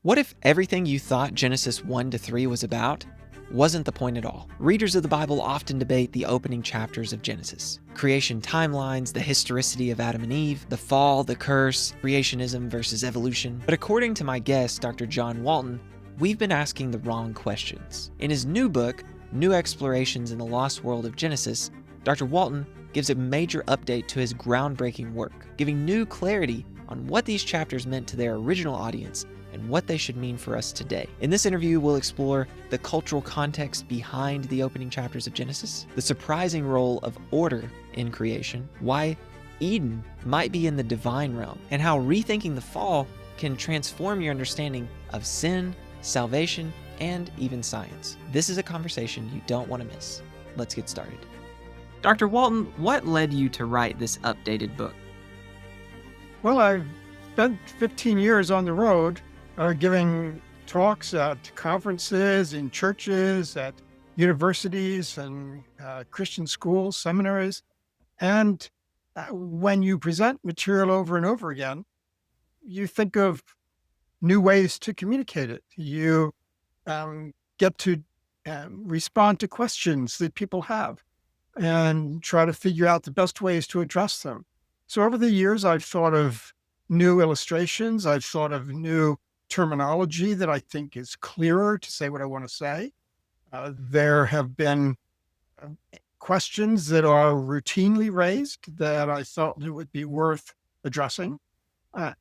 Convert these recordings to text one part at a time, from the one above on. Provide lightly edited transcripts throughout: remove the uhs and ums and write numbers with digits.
What if everything you thought Genesis 1 to 3 was about wasn't the point at all? Readers of the Bible often debate the opening chapters of Genesis. Creation timelines, the historicity of Adam and Eve, the fall, the curse, creationism versus evolution. But according to my guest, Dr. John Walton, we've been asking the wrong questions. In his new book, New Explorations in the Lost World of Genesis, Dr. Walton gives a major update to his groundbreaking work, giving new clarity on what these chapters meant to their original audience and what they should mean for us today. In this interview, we'll explore the cultural context behind the opening chapters of Genesis, the surprising role of order in creation, why Eden might be in the divine realm, and how rethinking the fall can transform your understanding of sin, salvation, and even science. This is a conversation you don't want to miss. Let's get started. Dr. Walton, what led you to write this updated book? Well, I've spent 15 years on the road giving talks at conferences, in churches, at universities and Christian schools, seminaries. And when you present material over and over again, you think of new ways to communicate it. You get to respond to questions that people have and try to figure out the best ways to address them. So over the years, I've thought of new illustrations. I've thought of new terminology that I think is clearer to say what I want to say. There have been questions that are routinely raised that I thought it would be worth addressing.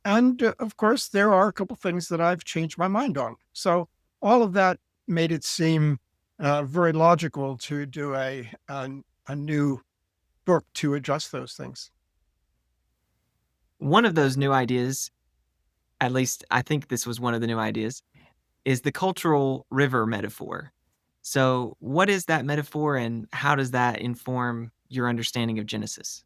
And of course, there are a couple things that I've changed my mind on. So all of that made it seem very logical to do a new book to address those things. One of those new ideas, at least I think this was one of the new ideas, is the cultural river metaphor. So what is that metaphor and how does that inform your understanding of Genesis?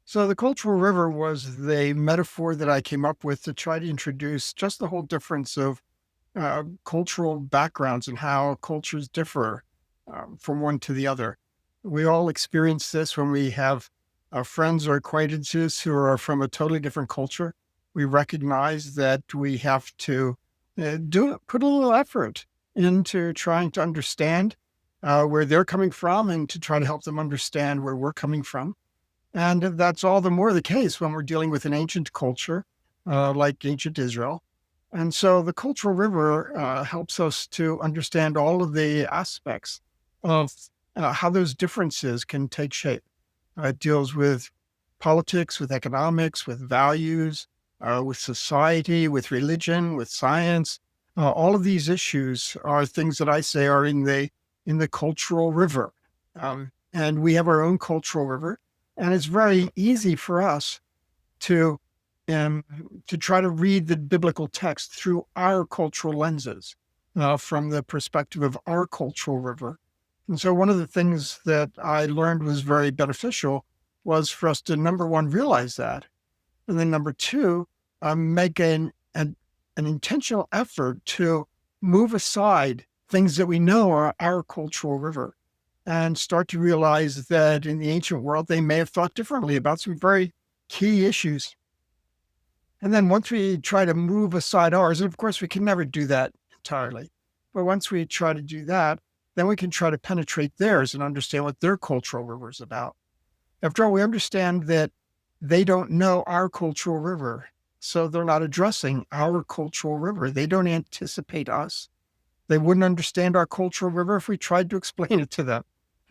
So the cultural river was the metaphor that I came up with to try to introduce just the whole difference of cultural backgrounds and how cultures differ from one to the other. We all experience this when we have friends or acquaintances who are from a totally different culture. We recognize that we have to put a little effort into trying to understand where they're coming from and to try to help them understand where we're coming from. And that's all the more the case when we're dealing with an ancient culture like ancient Israel. And so the cultural river helps us to understand all of the aspects of how those differences can take shape. It deals with politics, with economics, with values, with society, with religion, with science. All of these issues are things that I say are in the cultural river. And we have our own cultural river. And it's very easy for us to try to read the biblical text through our cultural lenses, from the perspective of our cultural river. And so one of the things that I learned was very beneficial was for us to, number one, realize that. And then number two, make an intentional effort to move aside things that we know are our cultural river and start to realize that in the ancient world, they may have thought differently about some very key issues. And then once we try to move aside ours, and of course, we can never do that entirely, but once we try to do that, then we can try to penetrate theirs and understand what their cultural river is about. After all, we understand that they don't know our cultural river, so they're not addressing our cultural river. They don't anticipate us. They wouldn't understand our cultural river if we tried to explain it to them.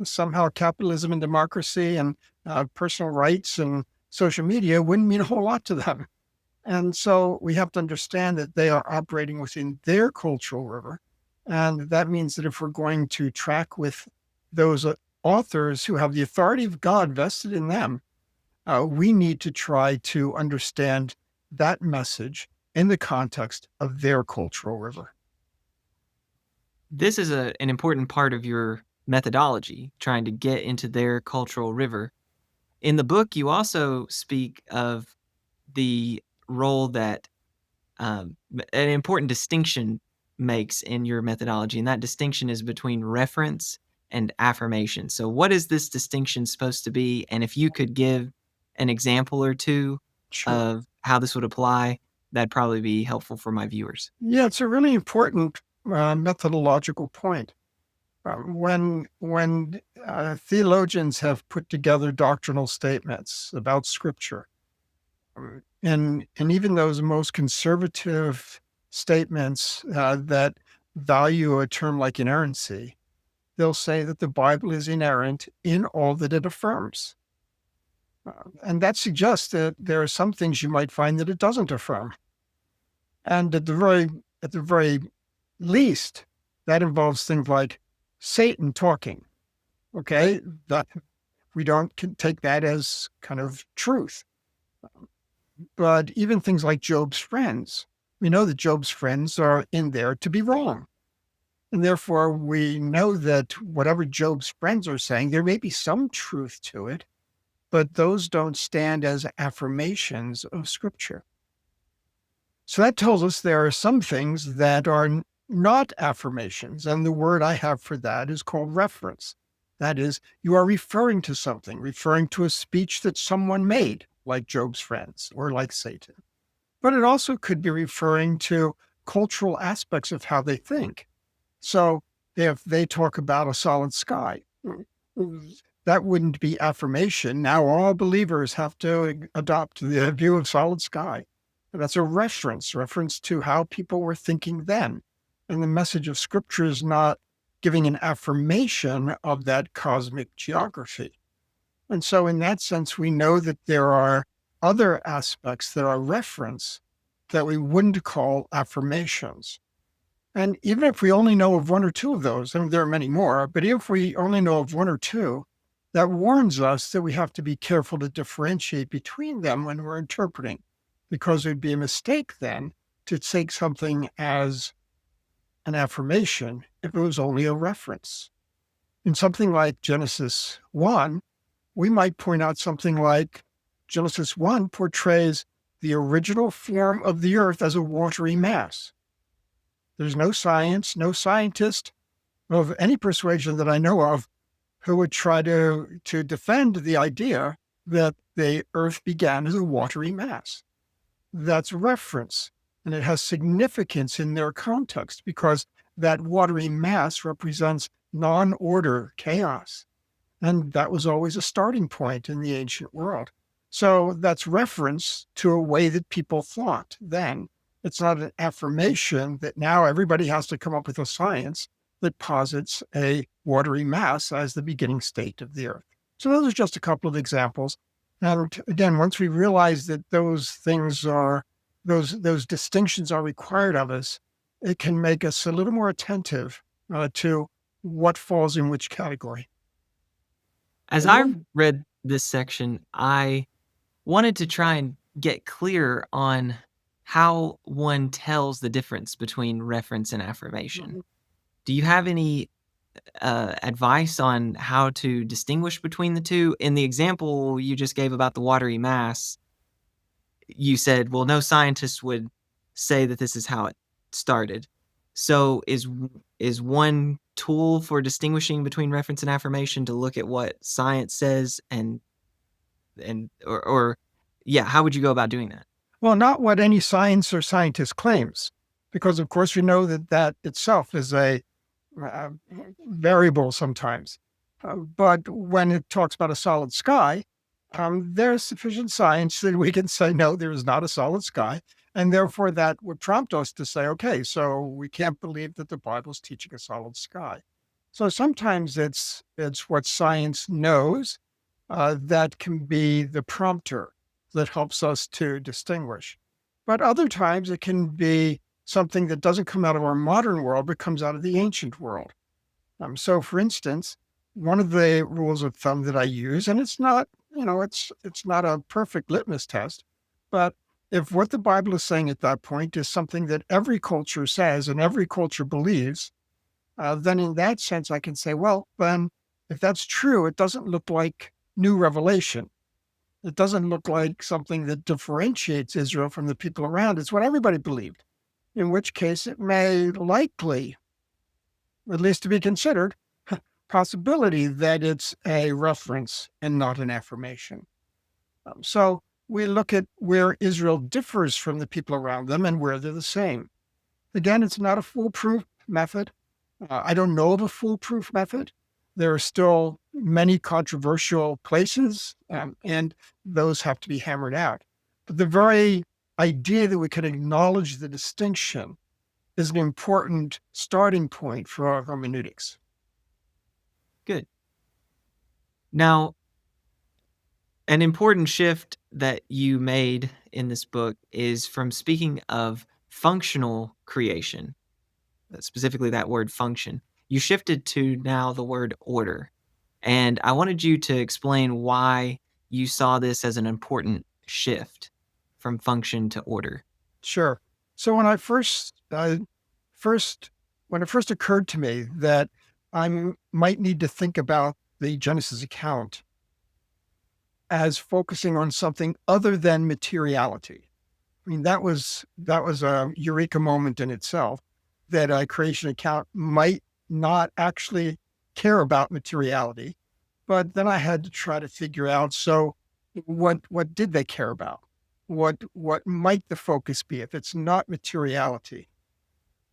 Somehow capitalism and democracy and personal rights and social media wouldn't mean a whole lot to them. And so we have to understand that they are operating within their cultural river. And that means that if we're going to track with those authors who have the authority of God vested in them, we need to try to understand that message in the context of their cultural river. This is an important part of your methodology, trying to get into their cultural river. In the book, you also speak of the role that an important distinction makes in your methodology, and that distinction is between reference and affirmation. So what is this distinction supposed to be? And if you could give an example or two Sure. of how this would apply, that'd probably be helpful for my viewers. Yeah, it's a really important methodological point. When theologians have put together doctrinal statements about Scripture, and even those most conservative statements that value a term like inerrancy, they'll say that the Bible is inerrant in all that it affirms. And that suggests that there are some things you might find that it doesn't affirm. And at the very least, that involves things like Satan talking. Okay, that we don't take that as kind of truth. But even things like Job's friends, we know that Job's friends are in there to be wrong. And therefore, we know that whatever Job's friends are saying, there may be some truth to it, but those don't stand as affirmations of Scripture. So that tells us there are some things that are not affirmations. And the word I have for that is called reference. That is, you are referring to something, referring to a speech that someone made, like Job's friends or like Satan. But it also could be referring to cultural aspects of how they think. So if they talk about a solid sky, that wouldn't be affirmation. Now all believers have to adopt the view of solid sky. That's a reference to how people were thinking then. And the message of Scripture is not giving an affirmation of that cosmic geography. And so in that sense, we know that there are other aspects that are reference that we wouldn't call affirmations. And even if we only know of one or two of those, and there are many more, but if we only know of one or two, that warns us that we have to be careful to differentiate between them when we're interpreting, because it would be a mistake then to take something as an affirmation if it was only a reference. In something like Genesis 1, we might point out something like Genesis 1 portrays the original form of the earth as a watery mass. There's no science, no scientist of any persuasion that I know of who would try to defend the idea that the earth began as a watery mass. That's reference, and it has significance in their context because that watery mass represents non-order, chaos. And that was always a starting point in the ancient world. So that's reference to a way that people thought then. It's not an affirmation that now everybody has to come up with a science that posits a watery mass as the beginning state of the earth. So those are just a couple of examples. And again, once we realize that those things are, those distinctions are required of us, it can make us a little more attentive to what falls in which category. As I read this section, I wanted to try and get clear on how one tells the difference between reference and affirmation. Do you have any advice on how to distinguish between the two? In the example you just gave about the watery mass, you said, well, no scientist would say that this is how it started. So is one tool for distinguishing between reference and affirmation to look at what science says how would you go about doing that? Well, not what any science or scientist claims, because of course we know that that itself is a variable sometimes. But when it talks about a solid sky, there's sufficient science that we can say, no, there is not a solid sky. And therefore that would prompt us to say, okay, so we can't believe that the Bible is teaching a solid sky. So sometimes it's what science knows that can be the prompter that helps us to distinguish. But other times it can be something that doesn't come out of our modern world, but comes out of the ancient world. So for instance, one of the rules of thumb that I use, and it's not, it's not a perfect litmus test, but if what the Bible is saying at that point is something that every culture says and every culture believes, then in that sense, I can say, well, then if that's true, it doesn't look like new revelation. It doesn't look like something that differentiates Israel from the people around. It's what everybody believed, in which case it may likely, at least to be considered, possibility that it's a reference and not an affirmation. So we look at where Israel differs from the people around them and where they're the same. Again, it's not a foolproof method. I don't know of a foolproof method. There are still many controversial places, and those have to be hammered out. But the very idea that we can acknowledge the distinction is an important starting point for our hermeneutics. Good. Now, an important shift that you made in this book is from speaking of functional creation, specifically that word function, you shifted to now the word order. And I wanted you to explain why you saw this as an important shift from function to order. Sure. So when when it first occurred to me that I might need to think about the Genesis account as focusing on something other than materiality. I mean, that was a eureka moment in itself, that a creation account might not actually care about materiality. But then I had to try to figure out, so what did they care about? What might the focus be if it's not materiality?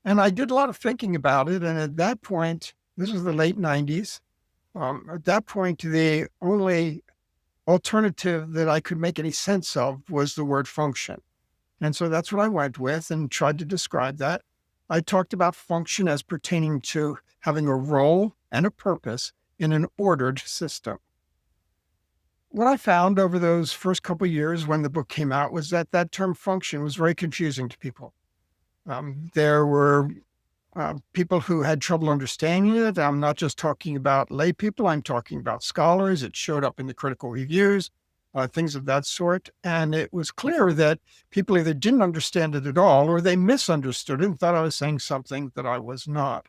And I did a lot of thinking about it. And at that point, this was the late 90s. At that point, the only alternative that I could make any sense of was the word function. And so that's what I went with and tried to describe that. I talked about function as pertaining to having a role and a purpose in an ordered system. What I found over those first couple of years when the book came out was that that term function was very confusing to people. There were people who had trouble understanding it. I'm not just talking about lay people, I'm talking about scholars. It showed up in the critical reviews, things of that sort. And it was clear that people either didn't understand it at all or they misunderstood it and thought I was saying something that I was not.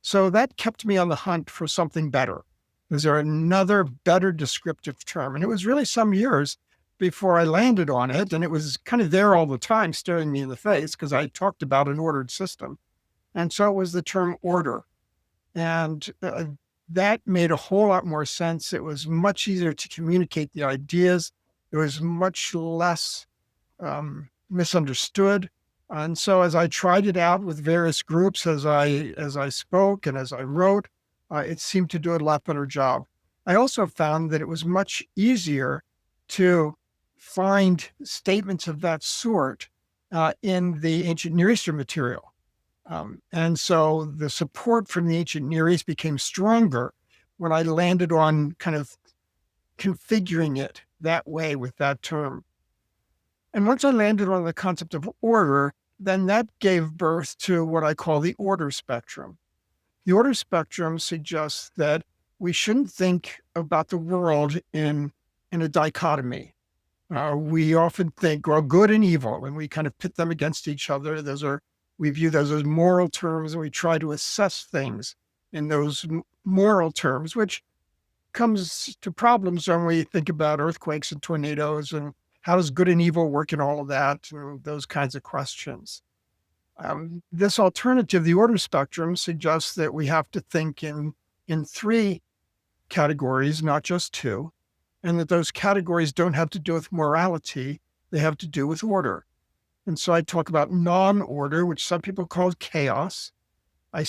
So that kept me on the hunt for something better. Was there another better descriptive term? And it was really some years before I landed on it. And it was kind of there all the time, staring me in the face, because I talked about an ordered system. And so it was the term order. And that made a whole lot more sense. It was much easier to communicate the ideas. It was much less misunderstood. And so as I tried it out with various groups, as I spoke and as I wrote, it seemed to do a lot better job. I also found that it was much easier to find statements of that sort in the ancient Near Eastern material. And so the support from the ancient Near East became stronger when I landed on kind of configuring it that way with that term. And once I landed on the concept of order, then that gave birth to what I call the order spectrum. The order spectrum suggests that we shouldn't think about the world in a dichotomy. We often think, well, good and evil, and we kind of pit them against each other. We view those as moral terms, and we try to assess things in those moral terms, which comes to problems when we think about earthquakes and tornadoes and how does good and evil work in all of that, and those kinds of questions. This alternative, the order spectrum, suggests that we have to think in three categories, not just two, and that those categories don't have to do with morality, they have to do with order. And so I talk about non-order, which some people call chaos. I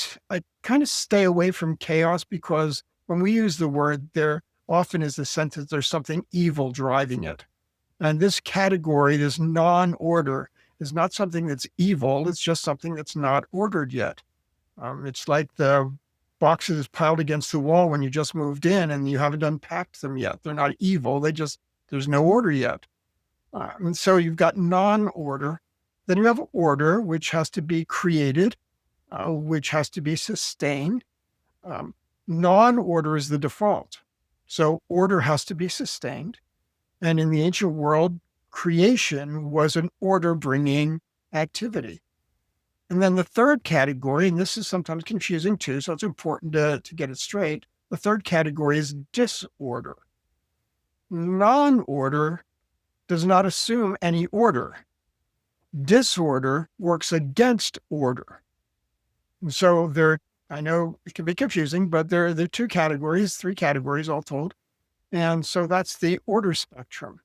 kind of stay away from chaos because when we use the word, there often is the sense that there's something evil driving it. And this category, this non-order, is not something that's evil. It's just something that's not ordered yet. It's like the boxes piled against the wall when you just moved in and you haven't unpacked them yet. They're not evil. There's no order yet. And so you've got non-order. Then you have order, which has to be created, which has to be sustained. Non-order is the default. So order has to be sustained. And in the ancient world, creation was an order-bringing activity. And then the third category, and this is sometimes confusing too, so it's important to get it straight. The third category is disorder. Non-order does not assume any order. Disorder works against order. And so I know it can be confusing, but there are three categories all told. And so that's the order spectrum.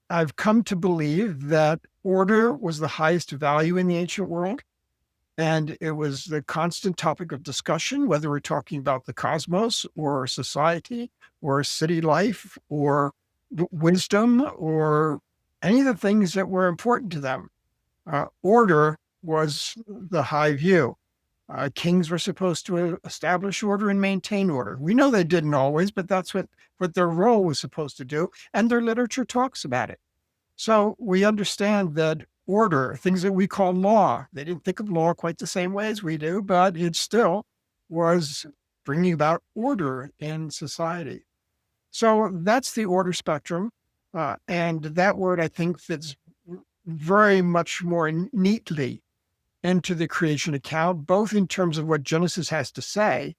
I've come to believe that order was the highest value in the ancient world. And it was the constant topic of discussion, whether we're talking about the cosmos or society or city life or wisdom or any of the things that were important to them. Order was the high view. Kings were supposed to establish order and maintain order. We know they didn't always, but that's what their role was supposed to do. And their literature talks about it. So we understand that order, things that we call law, they didn't think of law quite the same way as we do, but it still was bringing about order in society. So that's the order spectrum. And that word, I think, fits very much more neatly into the creation account, both in terms of what Genesis has to say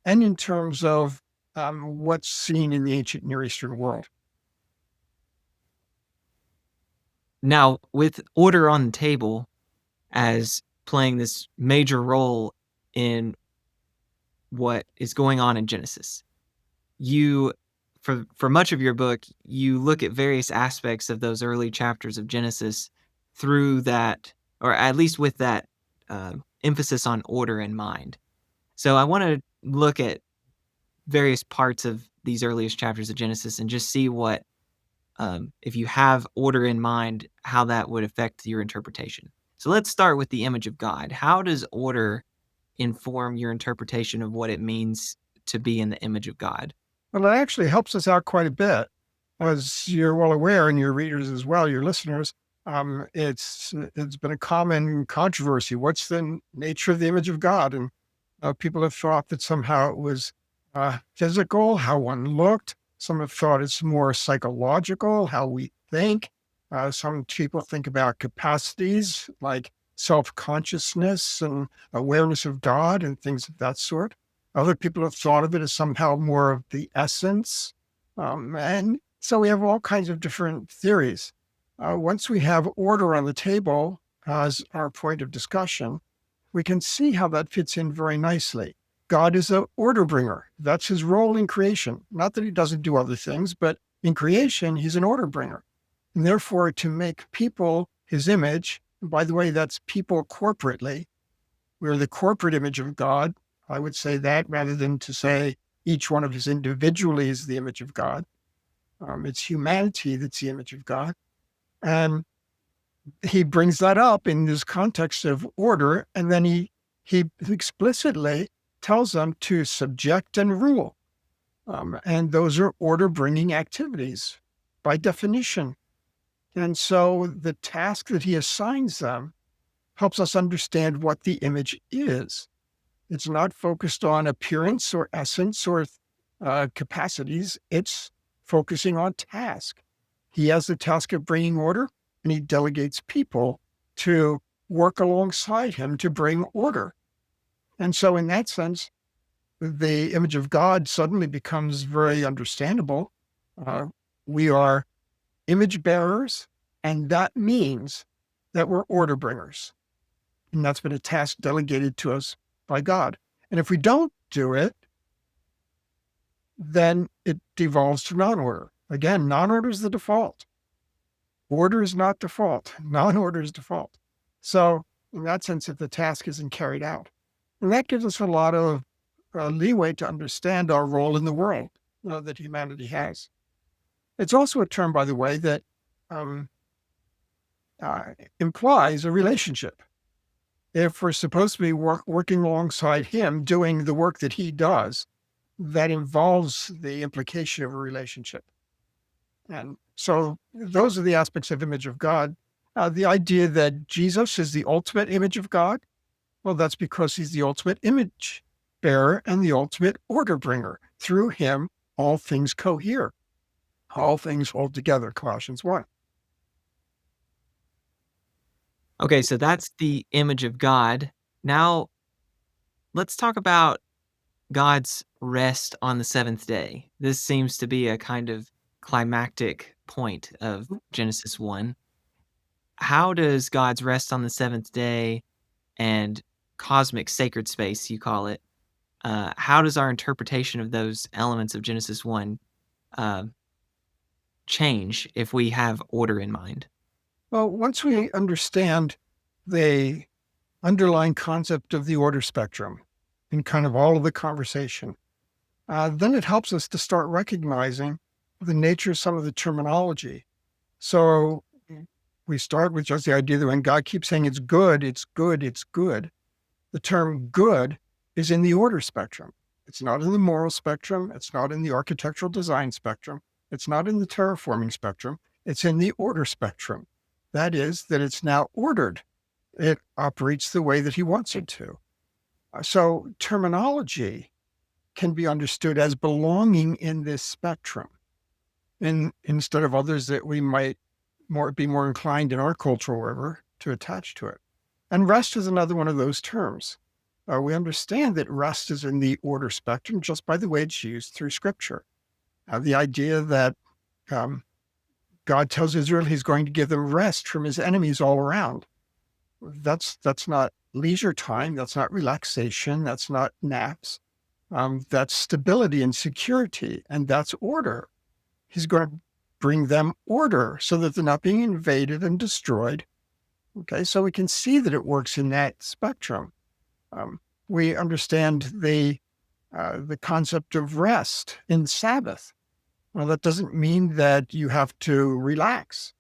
and in terms of what's seen in the ancient Near Eastern world. Now, with order on the table as playing this major role in what is going on in Genesis, you for much of your book, you look at various aspects of those early chapters of Genesis through that, or at least with that emphasis on order in mind. So I want to look at various parts of these earliest chapters of Genesis and just see what, if you have order in mind, how that would affect your interpretation. So let's start with the image of God. How does order inform your interpretation of what it means to be in the image of God? Well, it actually helps us out quite a bit. As you're well aware, and your readers as well, your listeners, it's been a common controversy. What's the nature of the image of God? And people have thought that somehow it was physical, how one looked. Some have thought it's more psychological, how we think. Some people think about capacities like self-consciousness and awareness of God and things of that sort. Other people have thought of it as somehow more of the essence. And so we have all kinds of different theories. Once we have order on the table as our point of discussion, we can see how that fits in very nicely. God is an order bringer. That's his role in creation. Not that he doesn't do other things, but in creation, he's an order bringer. And therefore, to make people his image, and by the way, that's people corporately, we're the corporate image of God. I would say that rather than to say each one of us individually is the image of God. It's humanity that's the image of God. And he brings that up in this context of order, and then he explicitly tells them to subject and rule. And those are order-bringing activities by definition. And so the task that he assigns them helps us understand what the image is. It's not focused on appearance or essence or capacities. It's focusing on task. He has the task of bringing order, and he delegates people to work alongside him to bring order. And so in that sense, the image of God suddenly becomes very understandable. We are image bearers, and that means that we're order bringers. And that's been a task delegated to us by God. And if we don't do it, then it devolves to non-order. Again, non-order is the default. Order is not default. Non-order is default. So in that sense, if the task isn't carried out, and that gives us a lot of leeway to understand our role in the world that humanity has. It's also a term, by the way, that implies a relationship. If we're supposed to be working alongside him, doing the work that he does, that involves the implication of a relationship. And so those are the aspects of image of God. The idea that Jesus is the ultimate image of God, well, that's because he's the ultimate image bearer and the ultimate order bringer. Through him, all things cohere. All things hold together, Colossians 1. Okay, so that's the image of God. Now, let's talk about God's rest on the seventh day. This seems to be a kind of climactic point of Genesis 1. How does God's rest on the seventh day and cosmic sacred space, you call it, how does our interpretation of those elements of Genesis 1 change if we have order in mind? Well, once we understand the underlying concept of the order spectrum in kind of all of the conversation, then it helps us to start recognizing the nature of some of the terminology. So we start with just the idea that when God keeps saying it's good, it's good, it's good, the term good is in the order spectrum. It's not in the moral spectrum. It's not in the architectural design spectrum. It's not in the terraforming spectrum. It's in the order spectrum. That is, that it's now ordered. It operates the way that he wants it to. So terminology can be understood as belonging in this spectrum, instead of others that we might be more inclined in our cultural river to attach to it. And rest is another one of those terms. We understand that rest is in the order spectrum just by the way it's used through Scripture. The idea that God tells Israel he's going to give them rest from his enemies all around. That's not leisure time. That's not relaxation. That's not naps. That's stability and security, and that's order. He's going to bring them order so that they're not being invaded and destroyed. Okay, so we can see that it works in that spectrum. We understand the concept of rest in Sabbath. Well, that doesn't mean that you have to relax.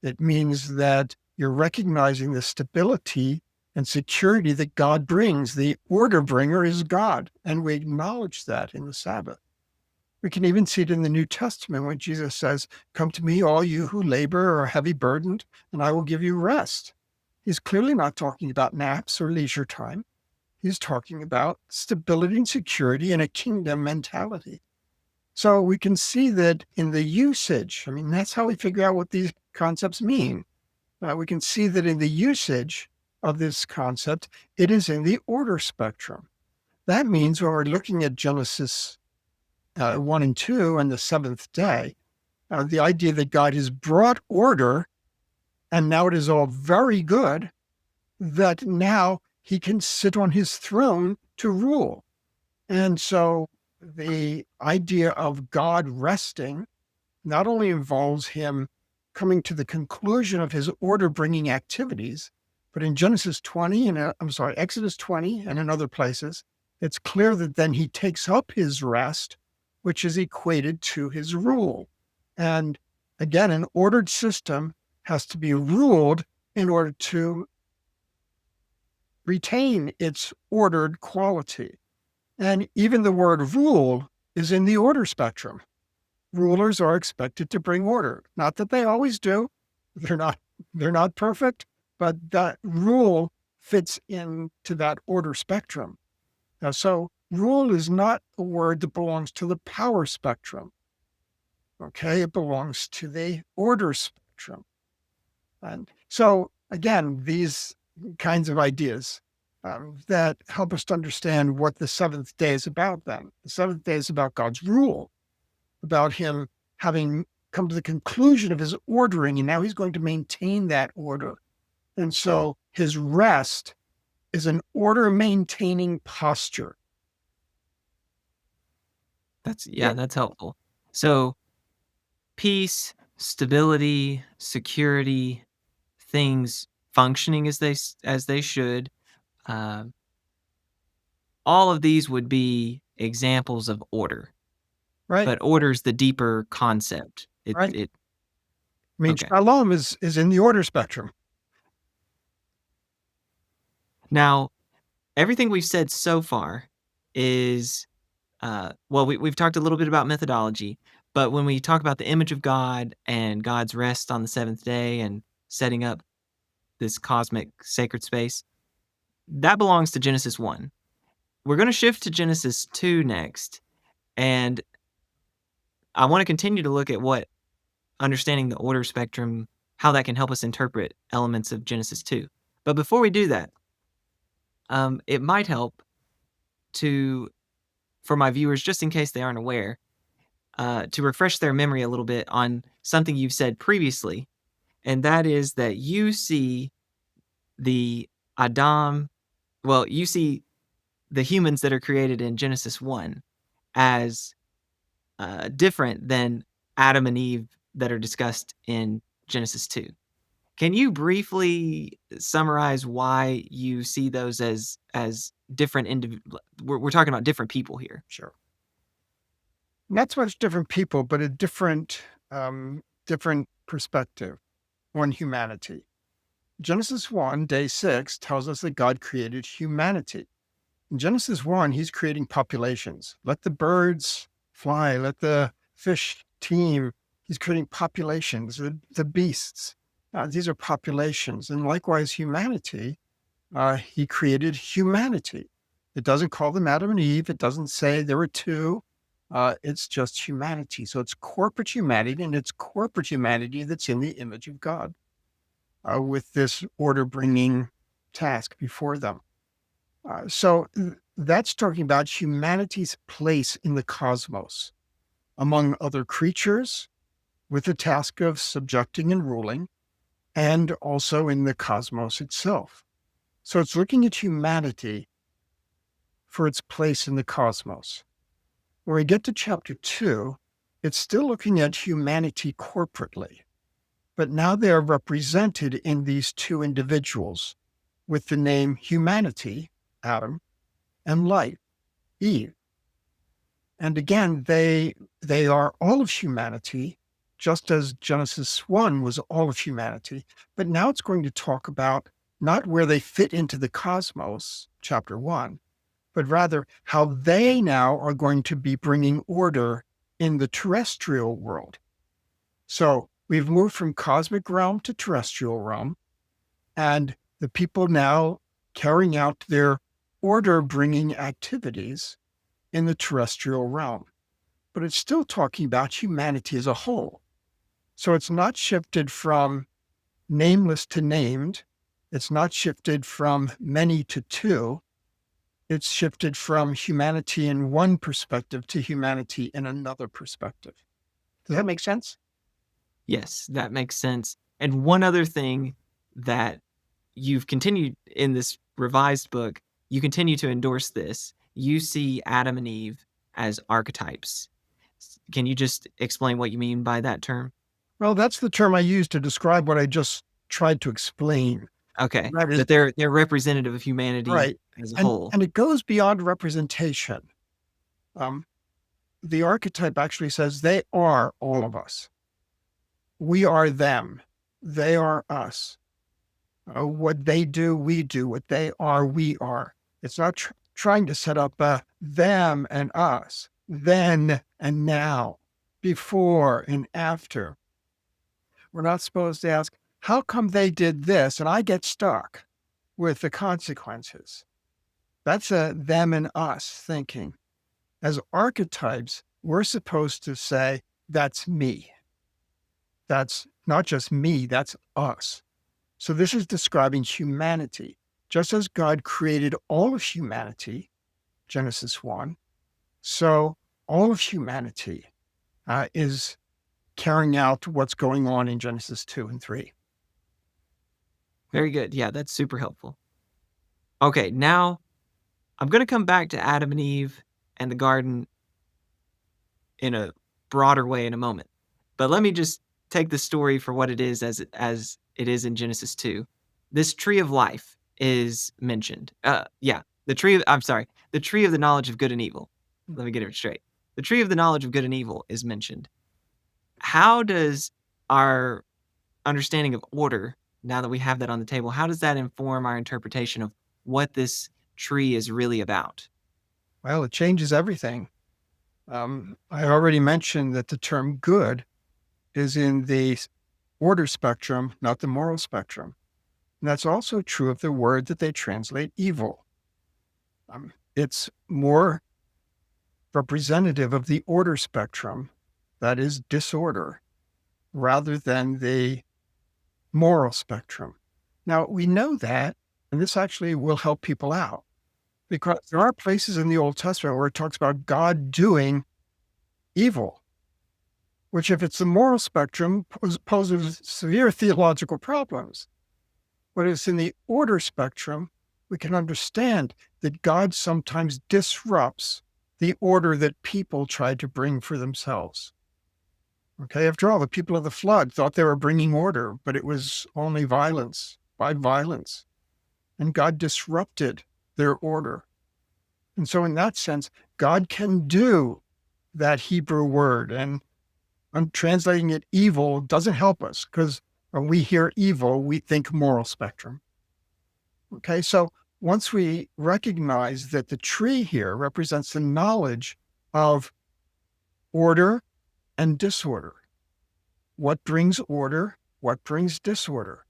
It means that you're recognizing the stability and security that God brings. The order bringer is God, and we acknowledge that in the Sabbath. We can even see it in the New Testament when Jesus says, "Come to me, all you who labor or are heavy burdened, and I will give you rest." He's clearly not talking about naps or leisure time. He's talking about stability and security and a kingdom mentality. So we can see that in the usage, I mean, that's how we figure out what these concepts mean. We can see that in the usage of this concept, it is in the order spectrum. That means when we're looking at Genesis 1 and 2 and the seventh day, the idea that God has brought order and now it is all very good, that now he can sit on his throne to rule. And so the idea of God resting not only involves him coming to the conclusion of his order bringing activities, but in Exodus 20 and in other places, it's clear that then he takes up his rest, which is equated to his rule. And again, an ordered system has to be ruled in order to retain its ordered quality. And even the word rule is in the order spectrum. Rulers are expected to bring order. Not that they always do. They're not perfect, but that rule fits into that order spectrum. Now, so rule is not a word that belongs to the power spectrum. Okay, it belongs to the order spectrum. And so, again, these kinds of ideas that help us to understand what the seventh day is about then. The seventh day is about God's rule, about him having come to the conclusion of his ordering, and now he's going to maintain that order. And so his rest is an order-maintaining posture. That's helpful. So peace, stability, security, things functioning as they should. All of these would be examples of order, Right. but order is the deeper concept. Right. It I mean, okay. shalom is in the order spectrum. Now, everything we've said so far is we've talked a little bit about methodology, but when we talk about the image of God and God's rest on the seventh day and setting up this cosmic sacred space, that belongs to Genesis 1. We're going to shift to Genesis 2 next, and I want to continue to look at what understanding the order spectrum, how that can help us interpret elements of Genesis 2. But before we do that, it might help for my viewers, just in case they aren't aware, to refresh their memory a little bit on something you've said previously, and that is that you see the you see the humans that are created in Genesis 1 as different than Adam and Eve that are discussed in Genesis 2. Can you briefly summarize why you see those as different we're talking about different people here. Sure. Not so much different people, but a different perspective on humanity. Genesis 1, day 6, tells us that God created humanity. In Genesis 1, he's creating populations. Let the birds fly, let the fish teem. He's creating populations, the beasts. These are populations. And likewise, humanity, he created humanity. It doesn't call them Adam and Eve. It doesn't say there were two. It's just humanity. So it's corporate humanity, and it's corporate humanity that's in the image of God, with this order-bringing task before them. So that's talking about humanity's place in the cosmos, among other creatures, with the task of subjecting and ruling, and also in the cosmos itself. So it's looking at humanity for its place in the cosmos. When we get to chapter 2, it's still looking at humanity corporately, but now they are represented in these two individuals with the name humanity, Adam, and life, Eve. And again, they are all of humanity, just as Genesis 1 was all of humanity. But now it's going to talk about not where they fit into the cosmos, chapter 1, but rather how they now are going to be bringing order in the terrestrial world. So we've moved from cosmic realm to terrestrial realm, and the people now carrying out their order-bringing activities in the terrestrial realm. But it's still talking about humanity as a whole. So it's not shifted from nameless to named. It's not shifted from many to two. It's shifted from humanity in one perspective to humanity in another perspective. Does that make sense? Yes, that makes sense. And one other thing that you've continued in this revised book, you continue to endorse this. You see Adam and Eve as archetypes. Can you just explain what you mean by that term? Well, that's the term I use to describe what I just tried to explain. Okay, That is that they're representative of humanity right. as a And whole. it goes beyond representation. The archetype actually says they are all of us. We are them. They are us. What they do, we do. What they are, we are. It's not trying to set up them and us, then and now, before and after. We're not supposed to ask, how come they did this and I get stuck with the consequences? That's a them and us thinking. As archetypes, we're supposed to say, that's me. That's not just me, that's us. So this is describing humanity. Just as God created all of humanity, Genesis 1, so all of humanity is carrying out what's going on in Genesis 2 and 3. Very good. Yeah, that's super helpful. Okay, now I'm going to come back to Adam and Eve and the garden in a broader way in a moment. But let me just take the story for what it is as it is in Genesis 2. This tree of life is mentioned. The tree of the knowledge of good and evil. Let me get it straight. The tree of the knowledge of good and evil is mentioned. How does our understanding of order, now that we have that on the table, how does that inform our interpretation of what this tree is really about? Well, it changes everything. I already mentioned that the term good is in the order spectrum, not the moral spectrum. And that's also true of the word that they translate evil. It's more representative of the order spectrum, that is disorder, rather than the moral spectrum. Now, we know that, and this actually will help people out, because there are places in the Old Testament where it talks about God doing evil, which, if it's the moral spectrum, poses severe theological problems. But if it's in the order spectrum, we can understand that God sometimes disrupts the order that people try to bring for themselves. Okay, after all, the people of the flood thought they were bringing order, but it was only violence by violence. And God disrupted their order. And so in that sense, God can do that Hebrew word. And I'm translating it evil doesn't help us, because when we hear evil, we think moral spectrum. Okay, so once we recognize that the tree here represents the knowledge of order and disorder, what brings order, what brings disorder?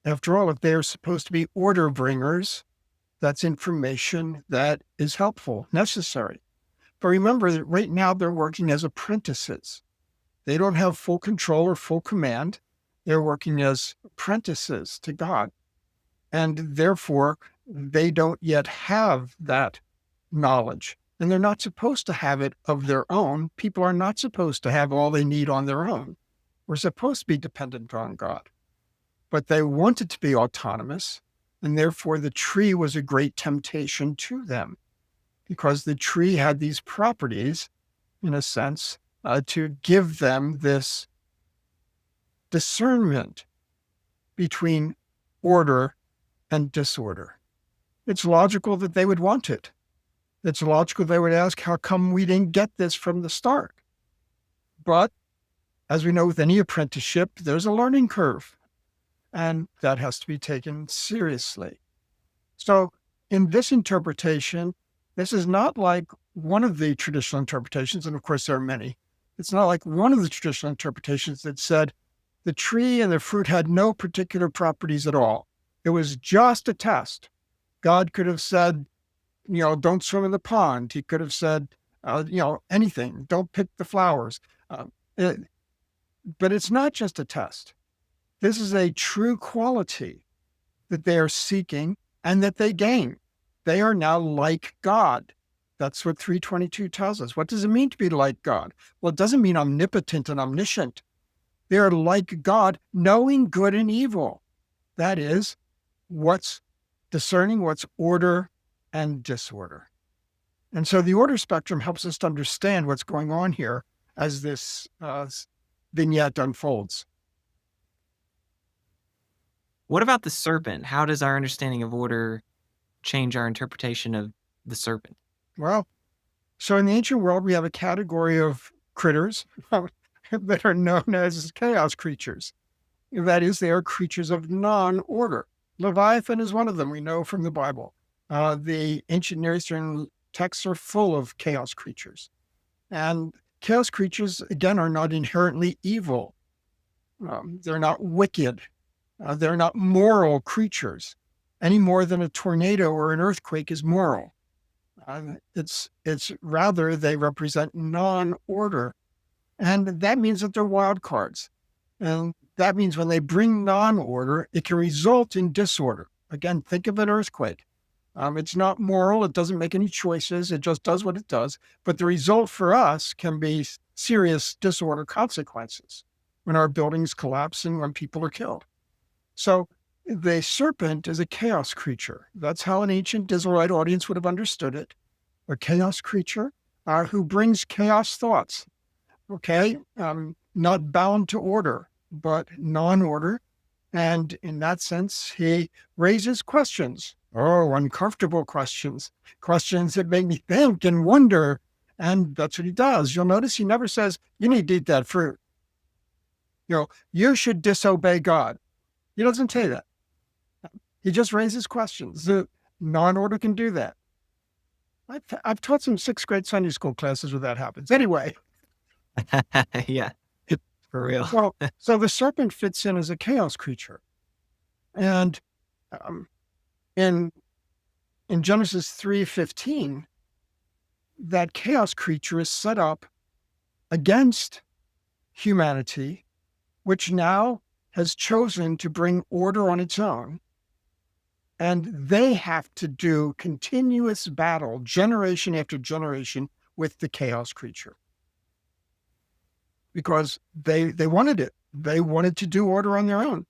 After all, if they are supposed to be order bringers, that's information that is helpful, necessary. But remember that right now they're working as apprentices. They don't have full control or full command. They're working as apprentices to God. And therefore, they don't yet have that knowledge. And they're not supposed to have it of their own. People are not supposed to have all they need on their own. We're supposed to be dependent on God. But they wanted to be autonomous, and therefore the tree was a great temptation to them, because the tree had these properties, in a sense, to give them this discernment between order and disorder. It's logical that they would want it. It's logical they would ask, how come we didn't get this from the start? But as we know with any apprenticeship, there's a learning curve, and that has to be taken seriously. So in this interpretation, this is not like one of the traditional interpretations, and of course there are many. It's not like one of the traditional interpretations that said the tree and the fruit had no particular properties at all. It was just a test. God could have said, don't swim in the pond. He could have said, anything. Don't pick the flowers. But it's not just a test. This is a true quality that they are seeking and that they gain. They are now like God. That's what 322 tells us. What does it mean to be like God? Well, it doesn't mean omnipotent and omniscient. They are like God, knowing good and evil. That is, what's discerning, what's order and disorder. And so the order spectrum helps us to understand what's going on here as this vignette unfolds. What about the serpent? How does our understanding of order change our interpretation of the serpent? Well, so in the ancient world, we have a category of critters that are known as chaos creatures. That is, they are creatures of non-order. Leviathan is one of them, we know from the Bible. The ancient Near Eastern texts are full of chaos creatures. And chaos creatures, again, are not inherently evil. They're not wicked. They're not moral creatures, any more than a tornado or an earthquake is moral. It's rather they represent non-order. And that means that they're wild cards. And that means when they bring non-order, it can result in disorder. Again, think of an earthquake. It's not moral. It doesn't make any choices. It just does what it does. But the result for us can be serious disorder consequences when our buildings collapse and when people are killed. So the serpent is a chaos creature. That's how an ancient Israelite audience would have understood it. A chaos creature who brings chaos thoughts. Okay, not bound to order, but non-order. And in that sense, he raises questions. Oh, uncomfortable questions. Questions that make me think and wonder. And that's what he does. You'll notice he never says, you need to eat that fruit. You should disobey God. He doesn't say that. He just raises questions. The non-order can do that. I've taught some sixth grade Sunday school classes where that happens. Anyway. Yeah, for real. So the serpent fits in as a chaos creature. And in Genesis 3:15, that chaos creature is set up against humanity, which now has chosen to bring order on its own. And they have to do continuous battle, generation after generation, with the chaos creature. Because they wanted it. They wanted to do order on their own.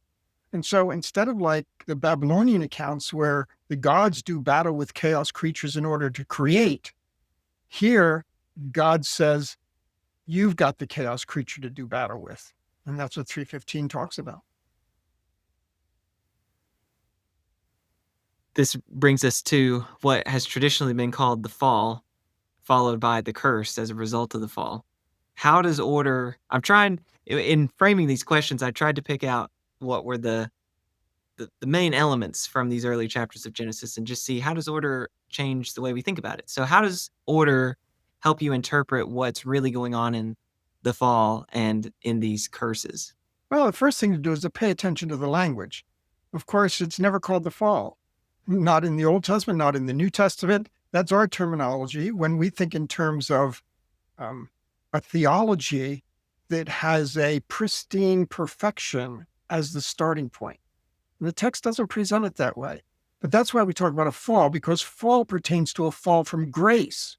And so instead of like the Babylonian accounts where the gods do battle with chaos creatures in order to create, here God says, you've got the chaos creature to do battle with. And that's what 315 talks about. This brings us to what has traditionally been called the fall, followed by the curse as a result of the fall. How does order, in framing these questions, I tried to pick out what were the main elements from these early chapters of Genesis and just see how does order change the way we think about it. So how does order help you interpret what's really going on in the fall and in these curses? Well, the first thing to do is to pay attention to the language. Of course, it's never called the fall. Not in the Old Testament, not in the New Testament. That's our terminology. When we think in terms of a theology that has a pristine perfection as the starting point. And the text doesn't present it that way. But that's why we talk about a fall, because fall pertains to a fall from grace.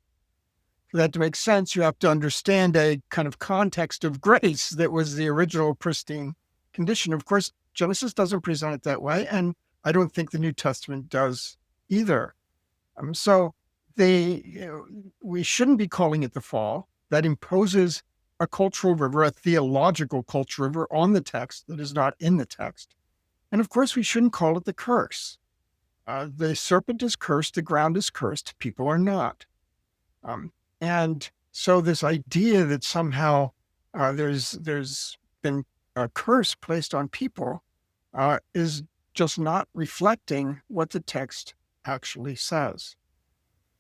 For that to make sense, you have to understand a kind of context of grace that was the original pristine condition. Of course, Genesis doesn't present it that way, and I don't think the New Testament does either. So we shouldn't be calling it the fall. That imposes a cultural river, a theological cultural river on the text that is not in the text. And of course, we shouldn't call it the curse. The serpent is cursed, the ground is cursed, people are not. And so this idea that somehow there's been a curse placed on people is just not reflecting what the text actually says.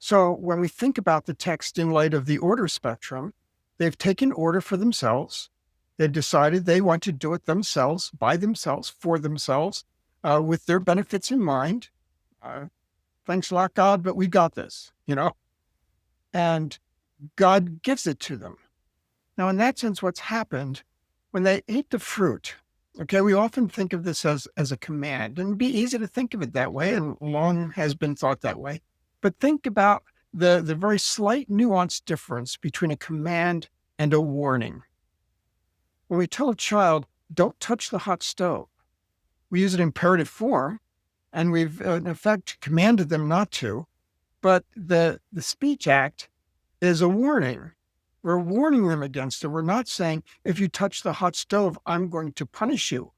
So when we think about the text in light of the order spectrum, they've taken order for themselves. They've decided they want to do it themselves, by themselves, for themselves, with their benefits in mind. Thanks a lot, God, but we got this, and God gives it to them. Now, in that sense, what's happened when they ate the fruit, okay, we often think of this as a command, and it'd be easy to think of it that way, and long has been thought that way. But think about the very slight nuanced difference between a command and a warning. When we tell a child, don't touch the hot stove, we use an imperative form, and we've, in effect, commanded them not to. But the speech act is a warning. We're warning them against it. We're not saying, if you touch the hot stove, I'm going to punish you.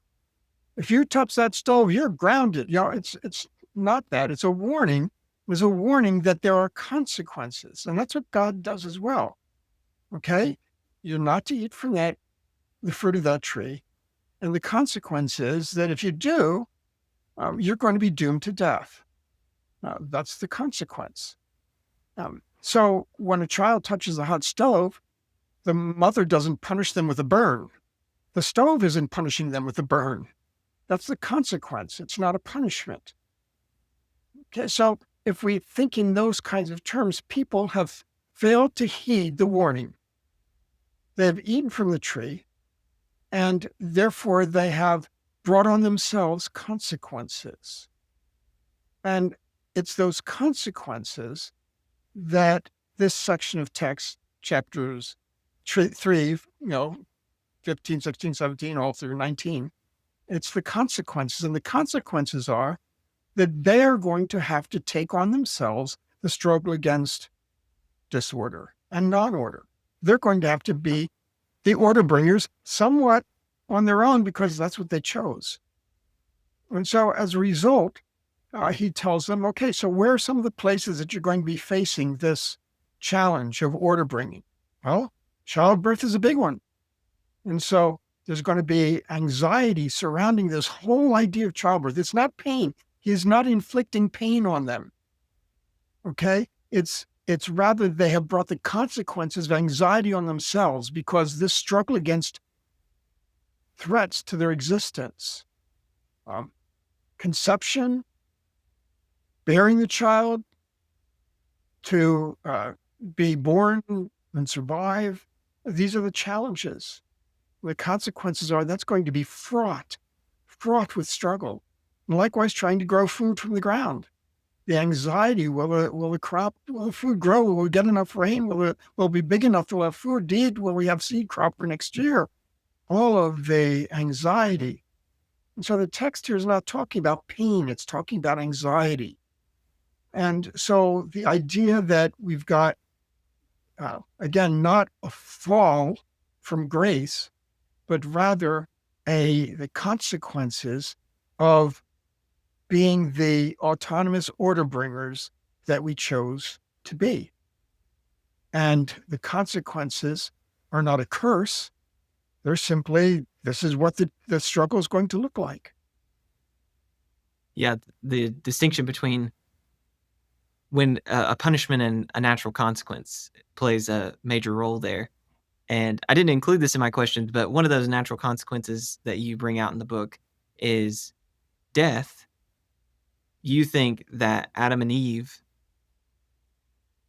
If you touch that stove, you're grounded. It's not that. It's a warning. It's a warning that there are consequences. And that's what God does as well. Okay? You're not to eat from the fruit of that tree. And the consequence is that if you do, you're going to be doomed to death. That's the consequence. So when a child touches a hot stove, the mother doesn't punish them with a burn. The stove isn't punishing them with a burn. That's the consequence. It's not a punishment. Okay, so if we think in those kinds of terms, people have failed to heed the warning. They have eaten from the tree, and therefore they have brought on themselves consequences. And it's those consequences that this section of text, chapters 3, 15, 16, 17, all through 19, it's the consequences. And the consequences are that they are going to have to take on themselves the struggle against disorder and non-order. They're going to have to be the order bringers somewhat on their own because that's what they chose. And so as a result, he tells them, okay, so where are some of the places that you're going to be facing this challenge of order bringing? Well, childbirth is a big one. And so there's going to be anxiety surrounding this whole idea of childbirth. It's not pain. He is not inflicting pain on them. Okay? It's rather they have brought the consequences of anxiety on themselves because this struggle against threats to their existence, conception, bearing the child, to be born and survive. These are the challenges. The consequences are that's going to be fraught with struggle. And likewise, trying to grow food from the ground. The anxiety, will the food grow? Will we get enough rain? Will it be big enough to have food? Indeed, will we have seed crop for next year? All of the anxiety. And so the text here is not talking about pain, it's talking about anxiety. And so the idea that we've got again, not a fall from grace, but rather the consequences of being the autonomous order bringers that we chose to be. And the consequences are not a curse. They're simply, this is what the struggle is going to look like. Yeah, the distinction between when a punishment and a natural consequence plays a major role there. And I didn't include this in my questions, but one of those natural consequences that you bring out in the book is death. You think that Adam and Eve,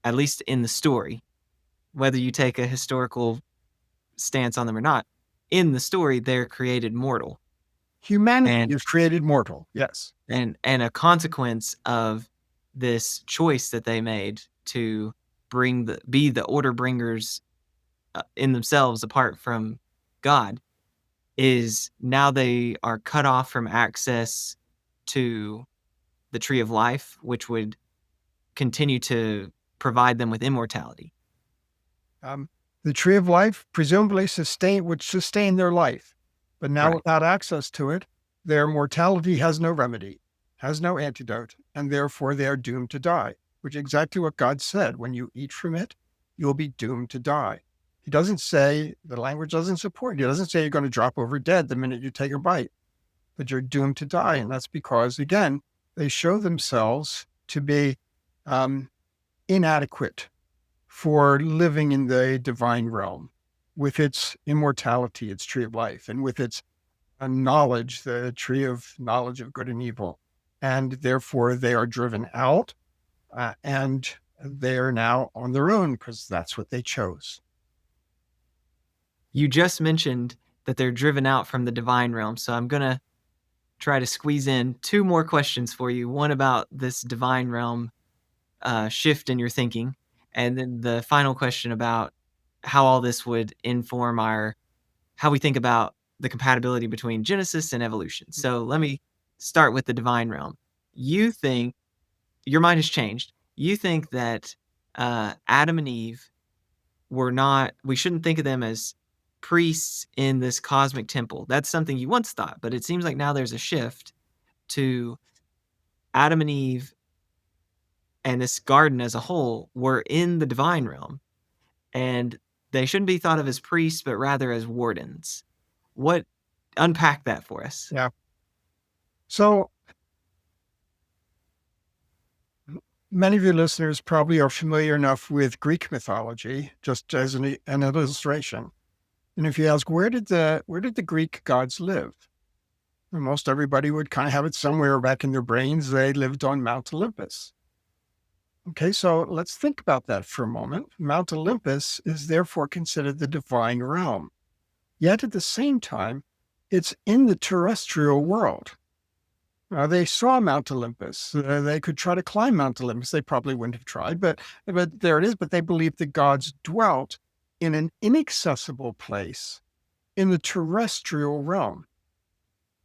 at least in the story, whether you take a historical stance on them or not, in the story, they're created mortal. Humanity And is created mortal, yes. and a consequence of this choice that they made to be the order bringers in themselves apart from God is now they are cut off from access to the tree of life, which would continue to provide them with immortality. Um, the tree of life presumably would sustain their life, but now Right. without access to it, their mortality has no remedy, has no antidote, and therefore they are doomed to die, which is exactly what God said. When you eat from it, you'll be doomed to die. He doesn't say, the language doesn't support it. He doesn't say you're going to drop over dead the minute you take a bite, but you're doomed to die. And that's because, again, they show themselves to be inadequate for living in the divine realm with its immortality, its tree of life, and with its knowledge, the tree of knowledge of good and evil. And therefore, they are driven out and they are now on their own because that's what they chose. You just mentioned that they're driven out from the divine realm, so I'm going to try to squeeze in two more questions for you. One about this divine realm shift in your thinking, and then the final question about how all this would inform how we think about the compatibility between Genesis and evolution. So let me start with the divine realm. You think your mind has changed. You think that Adam and Eve we shouldn't think of them as priests in this cosmic temple. That's something you once thought, but it seems like now there's a shift to Adam and Eve and this garden as a whole were in the divine realm, and they shouldn't be thought of as priests, but rather as wardens. What Unpack that for us. Yeah. So many of your listeners probably are familiar enough with Greek mythology, just as an illustration. And if you ask, where did the Greek gods live? Most everybody would kind of have it somewhere back in their brains. They lived on Mount Olympus. Okay, so let's think about that for a moment. Mount Olympus is therefore considered the divine realm. Yet at the same time, it's in the terrestrial world. They saw Mount Olympus. They could try to climb Mount Olympus. They probably wouldn't have tried, but there it is. But they believed the gods dwelt in an inaccessible place in the terrestrial realm.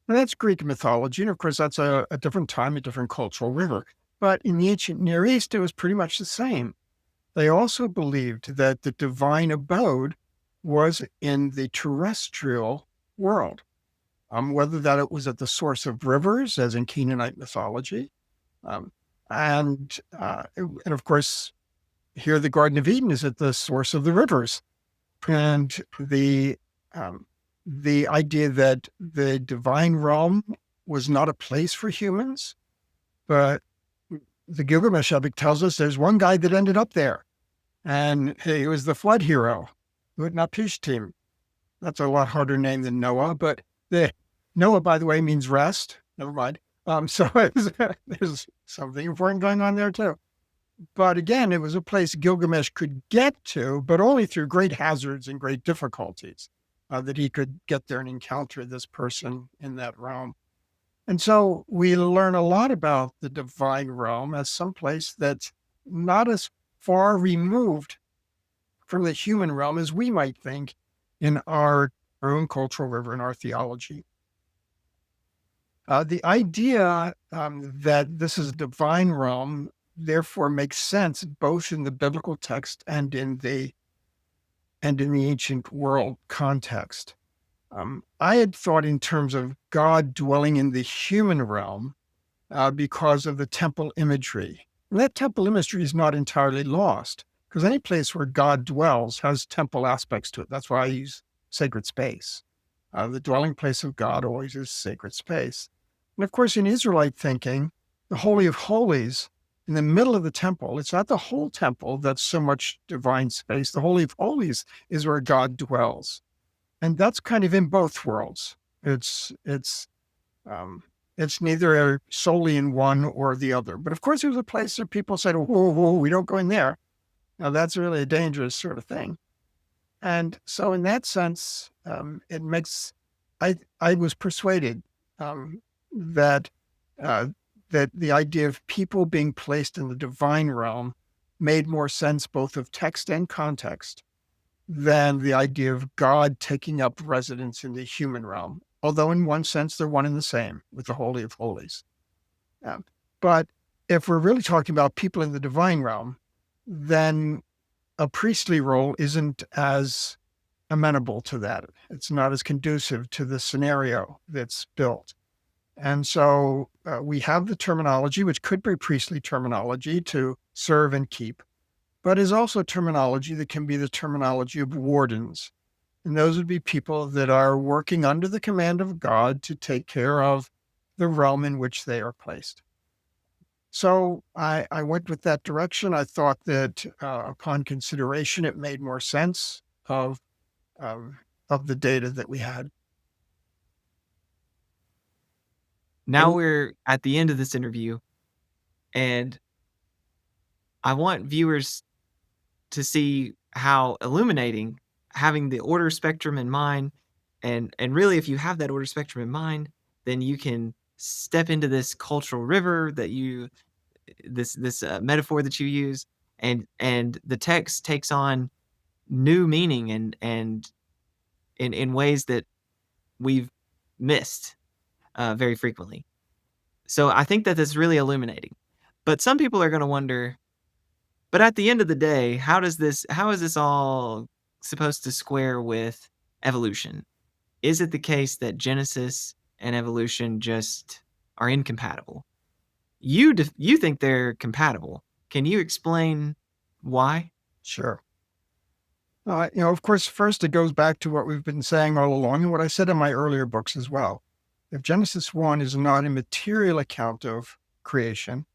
And that's Greek mythology. And of course, that's a different time, a different cultural river. But in the ancient Near East, it was pretty much the same. They also believed that the divine abode was in the terrestrial world. Whether that it was at the source of rivers, as in Canaanite mythology, and of course, here the Garden of Eden is at the source of the rivers, and the idea that the divine realm was not a place for humans, but the Gilgamesh epic tells us there's one guy that ended up there, and he was the flood hero, Utnapishtim. That's a lot harder name than Noah, but Noah, by the way, means rest. Never mind. So there's something important going on there too. But again, it was a place Gilgamesh could get to, but only through great hazards and great difficulties, that he could get there and encounter this person in that realm. And so we learn a lot about the divine realm as some place that's not as far removed from the human realm as we might think in our own cultural river in our theology. The idea that this is a divine realm therefore makes sense both in the biblical text and in the ancient world context. I had thought in terms of God dwelling in the human realm because of the temple imagery. And that temple imagery is not entirely lost, because any place where God dwells has temple aspects to it. That's why I use sacred space. The dwelling place of God always is sacred space. And of course, in Israelite thinking, the Holy of Holies in the middle of the temple, it's not the whole temple that's so much divine space. The Holy of Holies is where God dwells. And that's kind of in both worlds. Um, it's neither solely in one or the other. But of course, it was a place where people said, whoa, whoa, we don't go in there. Now, that's really a dangerous sort of thing. And so in that sense, it makes, I was persuaded that that the idea of people being placed in the divine realm made more sense both of text and context than the idea of God taking up residence in the human realm. Although in one sense, they're one and the same with the Holy of Holies. But if we're really talking about people in the divine realm, then a priestly role isn't as amenable to that. It's not as conducive to the scenario that's built. And so we have the terminology, which could be priestly terminology to serve and keep, but is also terminology that can be the terminology of wardens. And those would be people that are working under the command of God to take care of the realm in which they are placed. So I went with that direction. I thought that upon consideration, it made more sense of the data that we had. Now we're at the end of this interview, and I want viewers to see how illuminating having the order spectrum in mind, and really, if you have that order spectrum in mind, then you can step into this cultural river that you this metaphor that you use, and the text takes on new meaning and in ways that we've missed very frequently. So I think that that's really illuminating. But some people are going to wonder, but at the end of the day, how is this all supposed to square with evolution? Is it the case that Genesis and evolution just are incompatible? You think they're compatible. Can you explain why? Sure. Of course, first it goes back to what we've been saying all along and what I said in my earlier books as well. If Genesis 1 is not a material account of creation,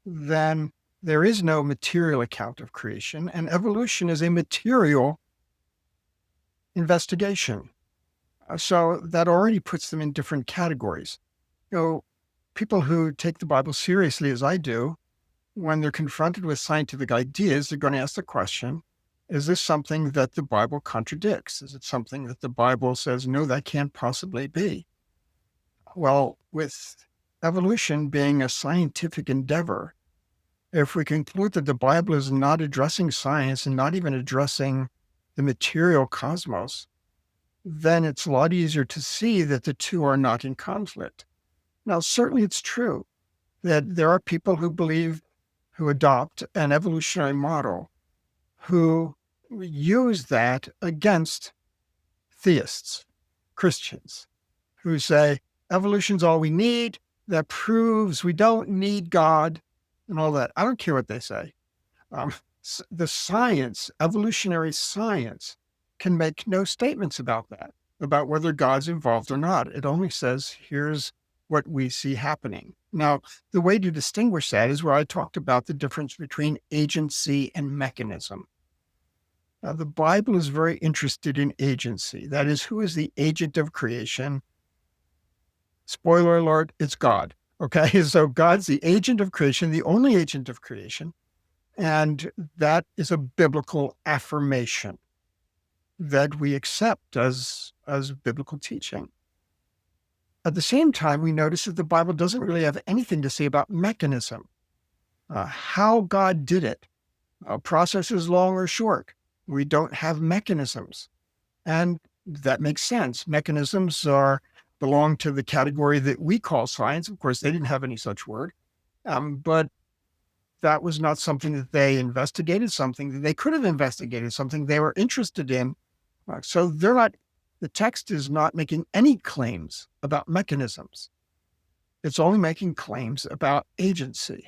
then there is no material account of creation, and evolution is a material investigation. So that already puts them in different categories. People who take the Bible seriously, as I do, when they're confronted with scientific ideas, they're going to ask the question, is this something that the Bible contradicts? Is it something that the Bible says, no, that can't possibly be? Well, with evolution being a scientific endeavor, if we conclude that the Bible is not addressing science and not even addressing the material cosmos, then it's a lot easier to see that the two are not in conflict. Now, certainly it's true that there are people who adopt an evolutionary model, who use that against theists, Christians, who say evolution's all we need. That proves we don't need God and all that. I don't care what they say. The science, evolutionary science, can make no statements about that, about whether God's involved or not. It only says, here's what we see happening. Now, the way to distinguish that is where I talked about the difference between agency and mechanism. Now, the Bible is very interested in agency. That is, who is the agent of creation? Spoiler alert, it's God. Okay, so God's the agent of creation, the only agent of creation. And that is a biblical affirmation that we accept as biblical teaching. At the same time, we notice that the Bible doesn't really have anything to say about mechanism, how God did it. A process is long or short. We don't have mechanisms. And that makes sense. Mechanisms belong to the category that we call science. Of course, they didn't have any such word. But that was not something that they investigated, something that they could have investigated, something they were interested in. So the text is not making any claims about mechanisms. It's only making claims about agency.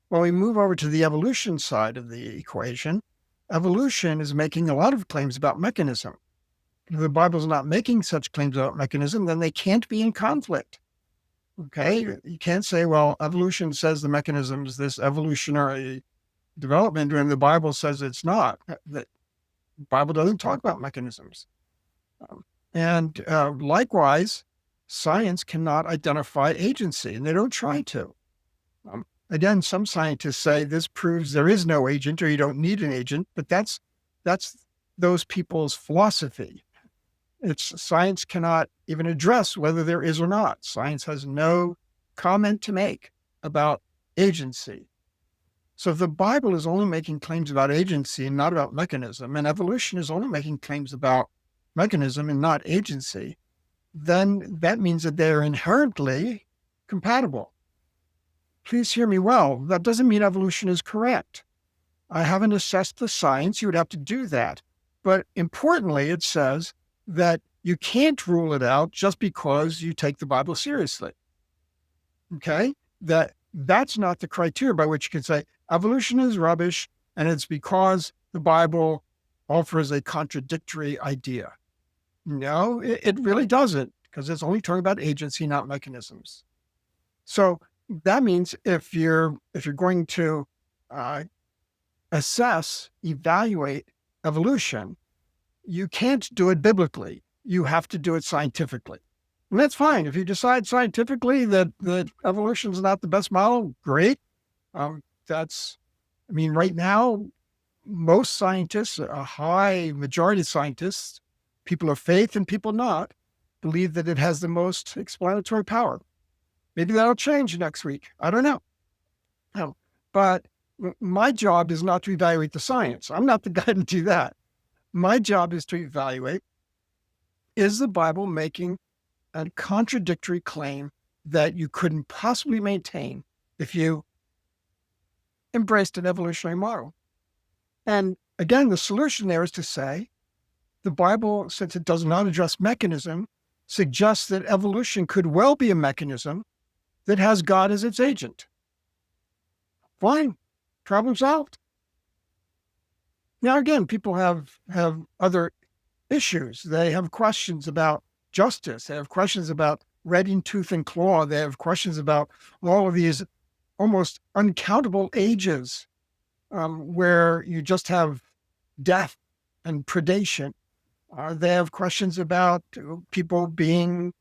When we move over to the evolution side of the equation, evolution is making a lot of claims about mechanism. If the Bible's not making such claims about mechanism, then they can't be in conflict. Okay? You can't say, well, evolution says the mechanism is this evolutionary development when the Bible says it's not. The Bible doesn't talk about mechanisms. And likewise, science cannot identify agency, and they don't try to. Again, some scientists say this proves there is no agent or you don't need an agent, but that's those people's philosophy. Science cannot even address whether there is or not. Science has no comment to make about agency. So if the Bible is only making claims about agency and not about mechanism, and evolution is only making claims about mechanism and not agency, then that means that they're inherently compatible. Please hear me well. That doesn't mean evolution is correct. I haven't assessed the science. You would have to do that. But importantly, it says that you can't rule it out just because you take the Bible seriously. Okay? That's not the criteria by which you can say evolution is rubbish, and it's because the Bible offers a contradictory idea. No, it really doesn't, because it's only talking about agency, not mechanisms. So that means if you're going to evaluate evolution, you can't do it biblically. You have to do it scientifically. And that's fine. If you decide scientifically that evolution is not the best model, great. Right now, most scientists, a high majority of scientists, people of faith and people not, believe that it has the most explanatory power. Maybe that'll change next week. I don't know. But my job is not to evaluate the science. I'm not the guy to do that. My job is to evaluate, is the Bible making a contradictory claim that you couldn't possibly maintain if you embraced an evolutionary model? And again, the solution there is to say, the Bible, since it does not address mechanism, suggests that evolution could well be a mechanism that has God as its agent. Fine, problem solved. Now, again, people have other issues. They have questions about justice. They have questions about red in tooth and claw. They have questions about all of these almost uncountable ages where you just have death and predation. They have questions about people being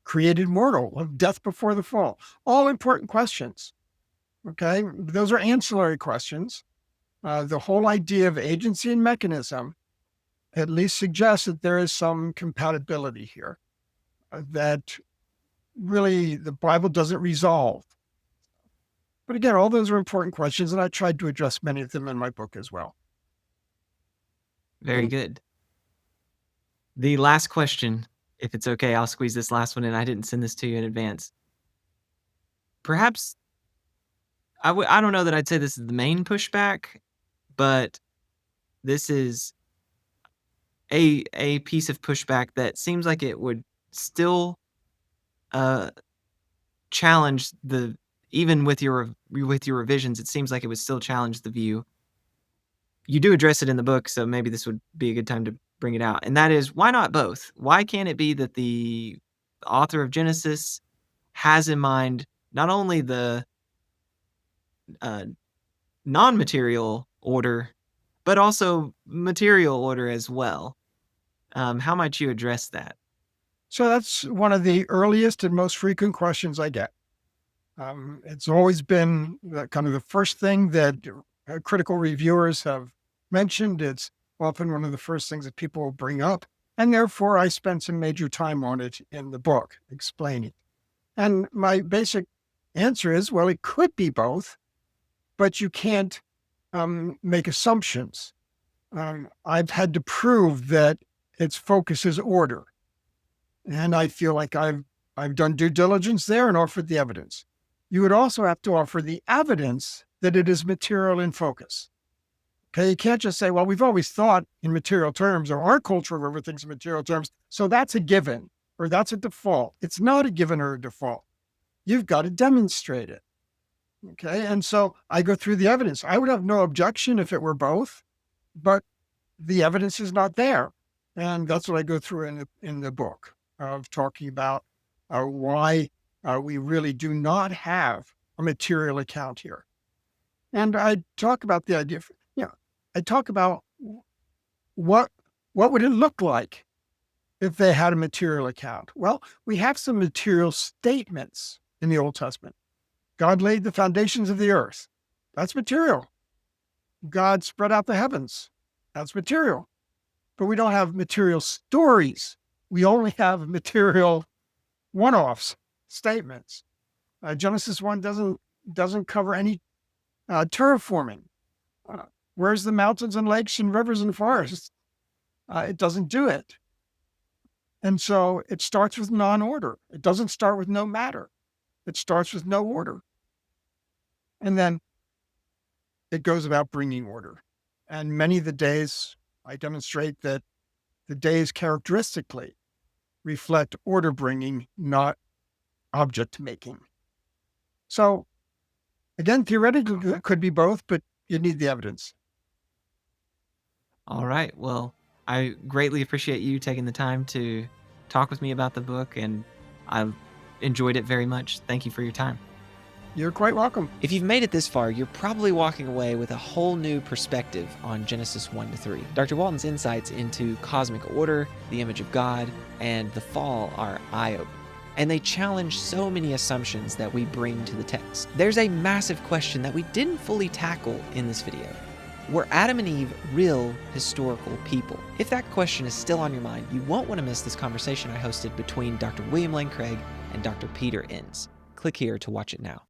created mortal, of death before the fall. All important questions. Okay, those are ancillary questions. The whole idea of agency and mechanism at least suggests that there is some compatibility here that really the Bible doesn't resolve. But again, all those are important questions, and I tried to address many of them in my book as well. Very good. The last question, if it's okay, I'll squeeze this last one in. I didn't send this to you in advance. Perhaps, I don't know that I'd say this is the main pushback, but this is a piece of pushback that seems like it would still challenge even with your revisions, it seems like it would still challenge the view. You do address it in the book, so maybe this would be a good time to bring it out. And that is, why not both? Why can't it be that the author of Genesis has in mind not only the non-material order, but also material order as well? How might you address that? So that's one of the earliest and most frequent questions I get. It's always been kind of the first thing that critical reviewers have mentioned. It's often one of the first things that people will bring up. And therefore, I spent some major time on it in the book, explaining. And my basic answer is, well, it could be both, but you can't make assumptions. I've had to prove that its focus is order. And I feel like I've done due diligence there and offered the evidence. you would also have to offer the evidence that it is material in focus. Okay, you can't just say, well, we've always thought in material terms, or our culture of everything's in material terms, so that's a given, or that's a default. It's not a given or a default. You've got to demonstrate it. Okay, and so I go through the evidence. I would have no objection if it were both, but the evidence is not there. And that's what I go through in the book of talking about why we really do not have a material account here. And I talk about the idea, I talk about what would it look like if they had a material account. Well, we have some material statements in the Old Testament. God laid the foundations of the earth. That's material. God spread out the heavens. That's material. But we don't have material stories. We only have material one-offs, statements. Genesis 1 doesn't cover any terraforming. Where's the mountains and lakes and rivers and forests? It doesn't do it. And so it starts with non-order. It doesn't start with no matter. It starts with no order. And then it goes about bringing order. And many of the days, I demonstrate that the days characteristically reflect order bringing, not object making. So again, theoretically, it could be both, but you need the evidence. All right. Well, I greatly appreciate you taking the time to talk with me about the book, and I've enjoyed it very much. Thank you for your time. You're quite welcome. If you've made it this far, you're probably walking away with a whole new perspective on Genesis 1 to 3. Dr. Walton's insights into cosmic order, the image of God, and the fall are eye-opening. And they challenge so many assumptions that we bring to the text. There's a massive question that we didn't fully tackle in this video. Were Adam and Eve real historical people? If that question is still on your mind, you won't want to miss this conversation I hosted between Dr. William Lane Craig and Dr. Peter Enns. Click here to watch it now.